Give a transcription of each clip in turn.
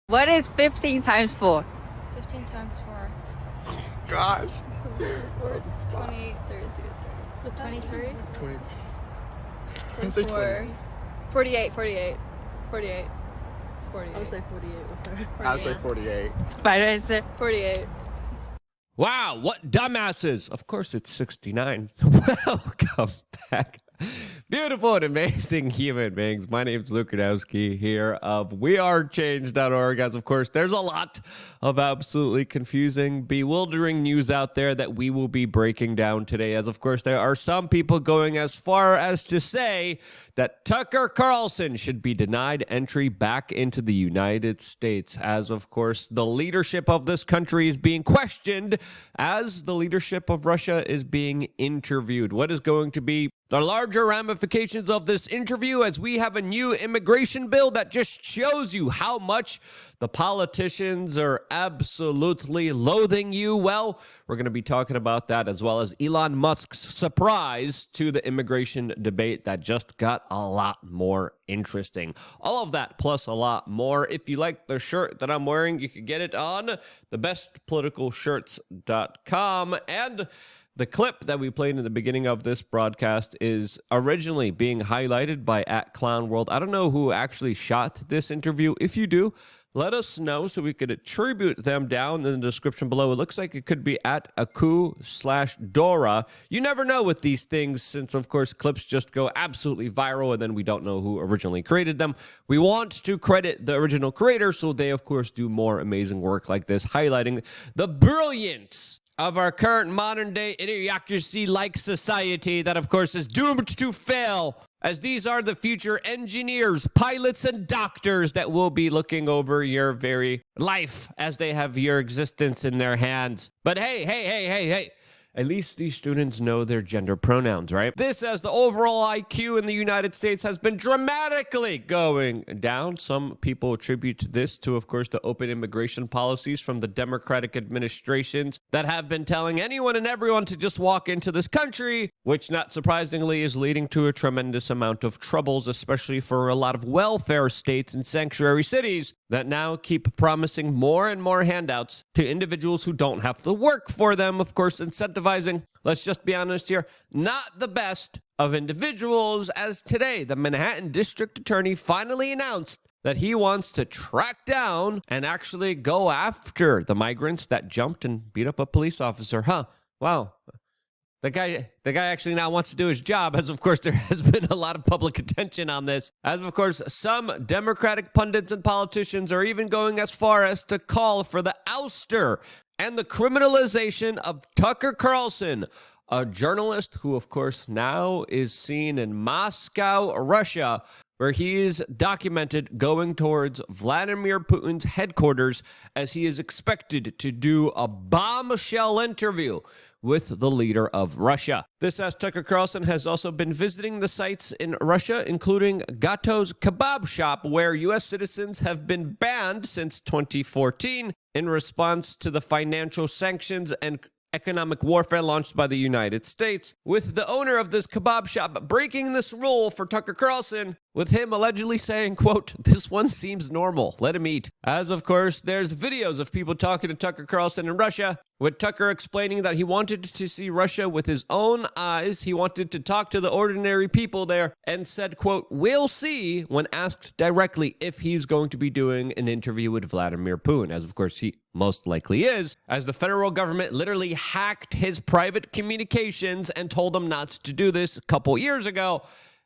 What is 15 times 4? 15 times 4. Gosh. 20, 23. 20. 24. 48. 48. 48. It's 48. I would say 48 with her. I would say 48. Why did I say 48. Wow, what dumbasses. Of course, it's 69. Welcome back. Beautiful and amazing human beings. My name's Luke Radowski here of wearechange.org. As of course, there's a lot of absolutely confusing, bewildering news out there that we will be breaking down today. As of course, there are some people going as far as to say that Tucker Carlson should be denied entry back into the United States. As of course, the leadership of this country is being questioned as the leadership of Russia is being interviewed. What is going to be the larger ramifications of this interview, as we have a new immigration bill that just shows you how much the politicians are absolutely loathing you? Well, we're going to be talking about that, as well as Elon Musk's surprise to the immigration debate that just got a lot more interesting. All of that plus a lot more. If you like the shirt that I'm wearing, you can get it on thebestpoliticalshirts.com. And the clip that we played in the beginning of this broadcast is originally being highlighted by @ClownWorld. I don't know who actually shot this interview. If you do, let us know so we could attribute them down in the description below. It looks like it could be @Aku/Dora. You never know with these things, since of course clips just go absolutely viral and then we don't know who originally created them. We want to credit the original creator, so they of course do more amazing work like this, highlighting the brilliance of our current modern-day idiocracy-like society that, of course, is doomed to fail, as these are the future engineers, pilots, and doctors that will be looking over your very life as they have your existence in their hands. But hey, at least these students know their gender pronouns, right? This, as the overall IQ in the United States has been dramatically going down. Some people attribute this to, of course, the open immigration policies from the Democratic administrations that have been telling anyone and everyone to just walk into this country, which, not surprisingly, is leading to a tremendous amount of troubles, especially for a lot of welfare states and sanctuary cities that now keep promising more and more handouts to individuals who don't have to work for them, of course, incentivizing, let's just be honest here, not the best of individuals, as today the Manhattan District Attorney finally announced that he wants to track down and actually go after the migrants that jumped and beat up a police officer. Wow. The guy actually now wants to do his job, as of course there has been a lot of public attention on this. As of course some Democratic pundits and politicians are even going as far as to call for the ouster and the criminalization of Tucker Carlson, a journalist who of course now is seen in Moscow, Russia, where he is documented going towards Vladimir Putin's headquarters as he is expected to do a bombshell interview with the leader of Russia. This, as Tucker Carlson has also been visiting the sites in Russia, including Gato's kebab shop, where U.S. citizens have been banned since 2014 in response to the financial sanctions and economic warfare launched by the United States, with the owner of this kebab shop breaking this rule for Tucker Carlson, with him allegedly saying, quote, "This one seems normal, let him eat." As of course, there's videos of people talking to Tucker Carlson in Russia, with Tucker explaining that he wanted to see Russia with his own eyes. He wanted to talk to the ordinary people there, and said, quote, "We'll see," when asked directly if he's going to be doing an interview with Vladimir Putin, as of course he most likely is, as the federal government literally hacked his private communications and told him not to do this a couple years ago,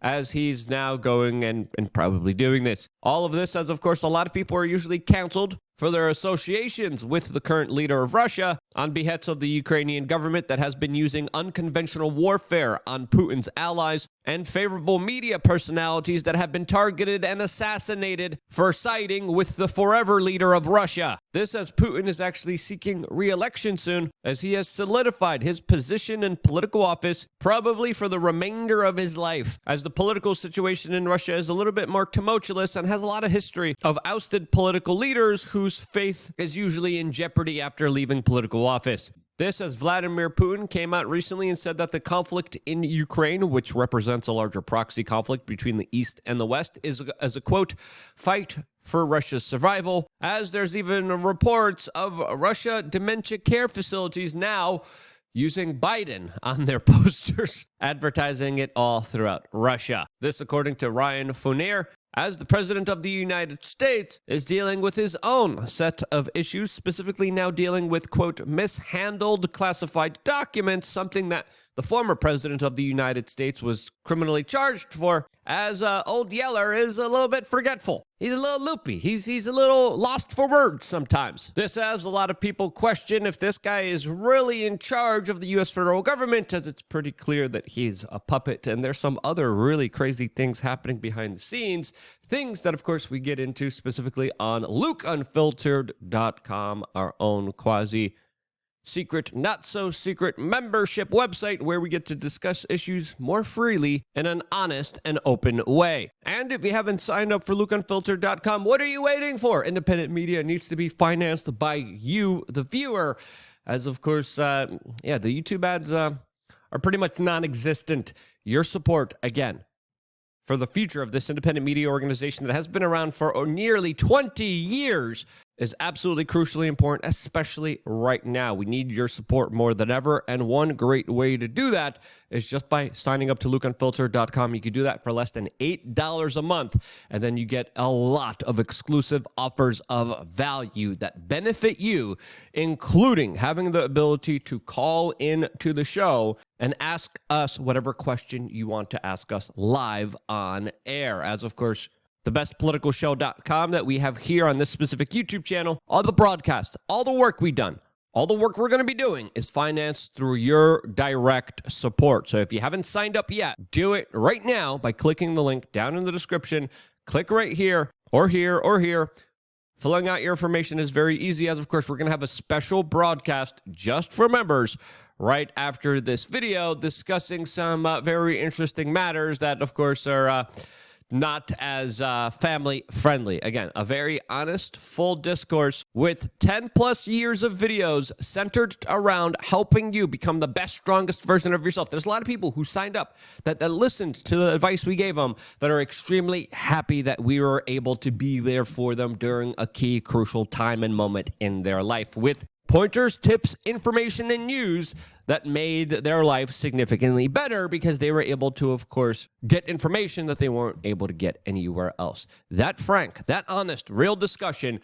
as he's now going and probably doing this. All of this, as of course a lot of people are usually canceled for their associations with the current leader of Russia on behest of the Ukrainian government that has been using unconventional warfare on Putin's allies, and favorable media personalities that have been targeted and assassinated for siding with the forever leader of Russia. This, as Putin is actually seeking re-election soon, as he has solidified his position in political office probably for the remainder of his life, as the political situation in Russia is a little bit more tumultuous and has a lot of history of ousted political leaders whose faith is usually in jeopardy after leaving political office. This, as Vladimir Putin came out recently and said that the conflict in Ukraine, which represents a larger proxy conflict between the East and the West, is a quote, fight for Russia's survival, as there's even reports of Russia dementia care facilities now using Biden on their posters, advertising it all throughout Russia. This, according to Ryan Fournier, as the president of the United States is dealing with his own set of issues, specifically now dealing with, quote, mishandled classified documents, something that the former president of the United States was criminally charged for, as old Yeller is a little bit forgetful. He's a little loopy. He's a little lost for words sometimes. This has a lot of people question if this guy is really in charge of the U.S. federal government, as it's pretty clear that he's a puppet, and there's some other really crazy things happening behind the scenes, things that, of course, we get into specifically on LukeUnfiltered.com, our own quasi-secret, not-so-secret membership website where we get to discuss issues more freely in an honest and open way. And if you haven't signed up for LukeUnfiltered.com, what are you waiting for? Independent media needs to be financed by you, the viewer, as, of course, the YouTube ads are pretty much non-existent. Your support, again, for the future of this independent media organization that has been around for nearly 20 years is absolutely crucially important, especially right now. We need your support more than ever, and one great way to do that is just by signing up to LukeUnfiltered.com. You can do that for less than $8 a month, and then you get a lot of exclusive offers of value that benefit you, including having the ability to call in to the show and ask us whatever question you want to ask us live on air. As, of course, thebestpoliticalshow.com that we have here on this specific YouTube channel, all the broadcasts, all the work we've done, all the work we're going to be doing is financed through your direct support. So if you haven't signed up yet, do it right now by clicking the link down in the description. Click right here or here or here. Filling out your information is very easy, as of course we're going to have a special broadcast just for members right after this video discussing some very interesting matters that, of course, are not as family friendly. Again, a very honest, full discourse with 10 plus years of videos centered around helping you become the best, strongest version of yourself. There's a lot of people who signed up that listened to the advice we gave them that are extremely happy that we were able to be there for them during a key, crucial time and moment in their life with pointers, tips, information, and news that made their life significantly better because they were able to, of course, get information that they weren't able to get anywhere else. That frank, that honest, real discussion,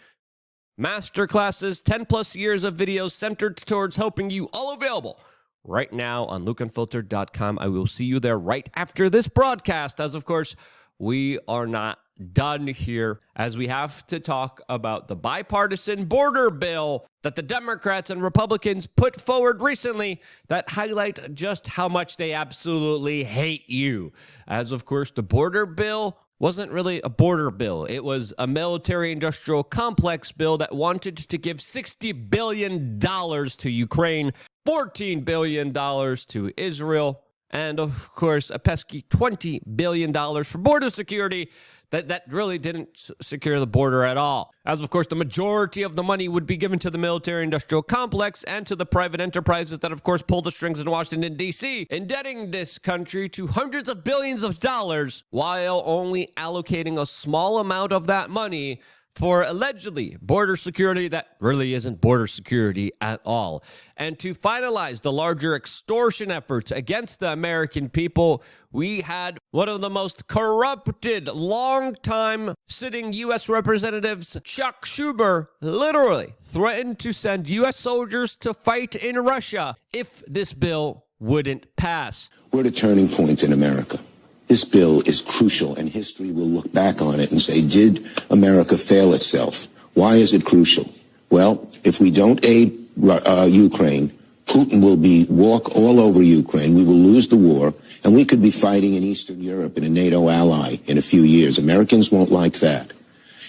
masterclasses, 10 plus years of videos centered towards helping you, all available right now on LukeUnfiltered.com. I will see you there right after this broadcast, as, of course, we are not done here, as we have to talk about the bipartisan border bill that the Democrats and Republicans put forward recently that highlight just how much they absolutely hate you. As, of course, the border bill wasn't really a border bill. It was a military-industrial complex bill that wanted to give $60 billion to Ukraine, $14 billion to Israel, and, of course, a pesky $20 billion for border security that really didn't secure the border at all. As, of course, the majority of the money would be given to the military-industrial complex and to the private enterprises that, of course, pull the strings in Washington, D.C., indebting this country to hundreds of billions of dollars while only allocating a small amount of that money for allegedly border security that really isn't border security at all. And to finalize the larger extortion efforts against the American people, we had one of the most corrupted, long-time sitting U.S. representatives, Chuck Schumer, literally threatened to send U.S. soldiers to fight in Russia if this bill wouldn't pass. We're at a turning point in America. This bill is crucial, and history will look back on it and say, did America fail itself? Why is it crucial? Well, if we don't aid Ukraine, Putin will walk all over Ukraine. We will lose the war, and we could be fighting in Eastern Europe in a NATO ally in a few years. Americans won't like that.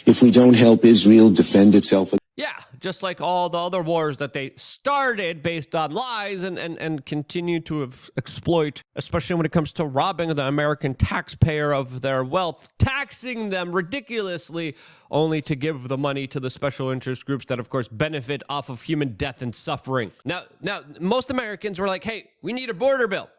If we don't help Israel defend itself. Yeah, just like all the other wars that they started based on lies and continue to exploit, especially when it comes to robbing the American taxpayer of their wealth, taxing them ridiculously, only to give the money to the special interest groups that, of course, benefit off of human death and suffering. Now, most Americans were like, hey, we need a border bill.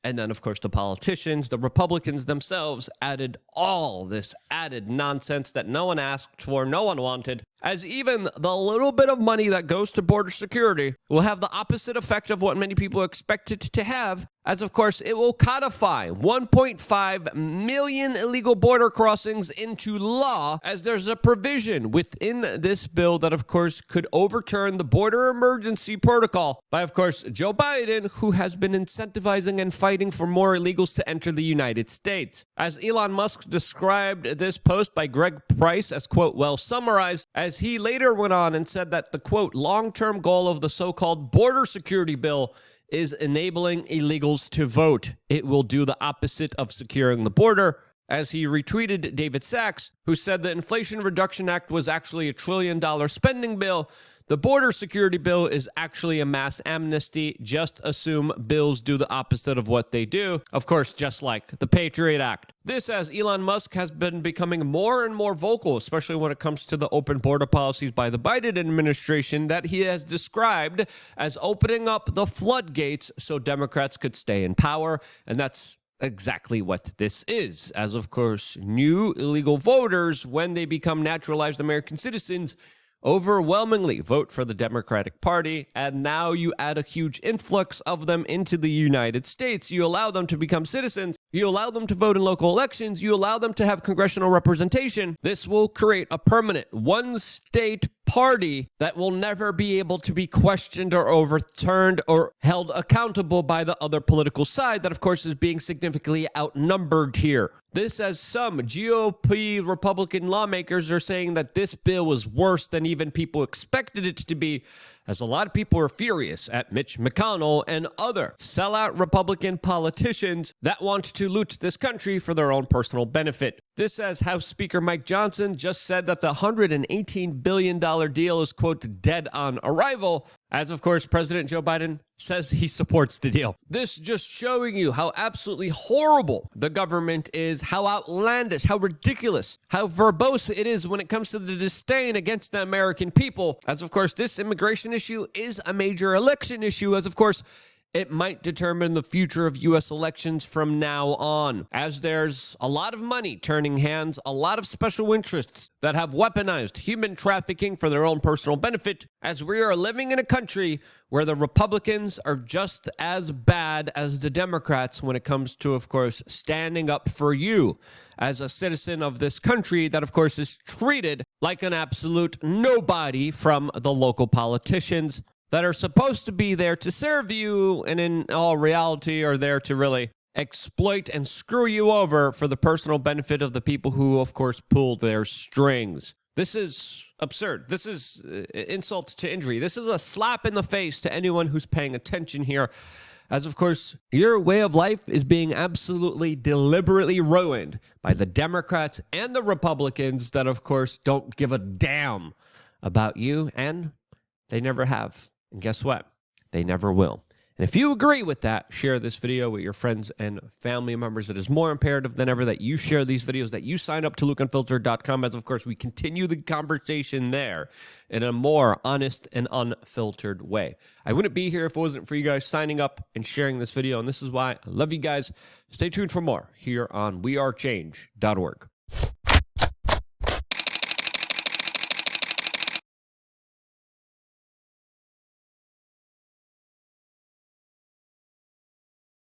And then, of course, the politicians, the Republicans themselves added all this added nonsense that no one asked for, no one wanted, as even the little bit of money that goes to border security will have the opposite effect of what many people expect it to have, as, of course, it will codify 1.5 million illegal border crossings into law, as there's a provision within this bill that, of course, could overturn the border emergency protocol by, of course, Joe Biden, who has been incentivizing and fighting for more illegals to enter the United States. As Elon Musk described this post by Greg Price as, quote, well summarized, as he later went on and said that the, quote, long-term goal of the so-called border security bill is enabling illegals to vote. It will do the opposite of securing the border, as he retweeted David Sachs, who said the Inflation Reduction Act was actually $1 trillion spending bill. The border security bill is actually a mass amnesty. Just assume bills do the opposite of what they do. Of course, just like the Patriot Act. This, as Elon Musk has been becoming more and more vocal, especially when it comes to the open border policies by the Biden administration that he has described as opening up the floodgates so Democrats could stay in power. And that's exactly what this is. As, of course, new illegal voters, when they become naturalized American citizens, overwhelmingly vote for the Democratic Party, and now you add a huge influx of them into the United States. You allow them to become citizens. You allow them to vote in local elections. You allow them to have congressional representation. This will create a permanent one-state party that will never be able to be questioned or overturned or held accountable by the other political side that, of course, is being significantly outnumbered here. This, as some GOP Republican lawmakers are saying that this bill was worse than even people expected it to be, as a lot of people are furious at Mitch McConnell and other sellout Republican politicians that want to loot this country for their own personal benefit. This, as House Speaker Mike Johnson just said that the $118 billion deal is, quote, dead on arrival, as, of course, President Joe Biden says he supports the deal. This just showing you how absolutely horrible the government is, how outlandish, how ridiculous, how verbose it is when it comes to the disdain against the American people. As, of course, this immigration issue is a major election issue, as, of course, it might determine the future of U.S. elections from now on, as there's a lot of money turning hands, a lot of special interests that have weaponized human trafficking for their own personal benefit, as we are living in a country where the Republicans are just as bad as the Democrats when it comes to, of course, standing up for you as a citizen of this country that, of course, is treated like an absolute nobody from the local politicians that are supposed to be there to serve you and in all reality are there to really exploit and screw you over for the personal benefit of the people who, of course, pull their strings. This is absurd. This is insult to injury. This is a slap in the face to anyone who's paying attention here. As, of course, your way of life is being absolutely deliberately ruined by the Democrats and the Republicans that, of course, don't give a damn about you, and they never have. And guess what? They never will. And if you agree with that, share this video with your friends and family members. It is more imperative than ever that you share these videos, that you sign up to LukeUnfiltered.com, as, of course, we continue the conversation there in a more honest and unfiltered way. I wouldn't be here if it wasn't for you guys signing up and sharing this video, and this is why I love you guys. Stay tuned for more here on wearechange.org.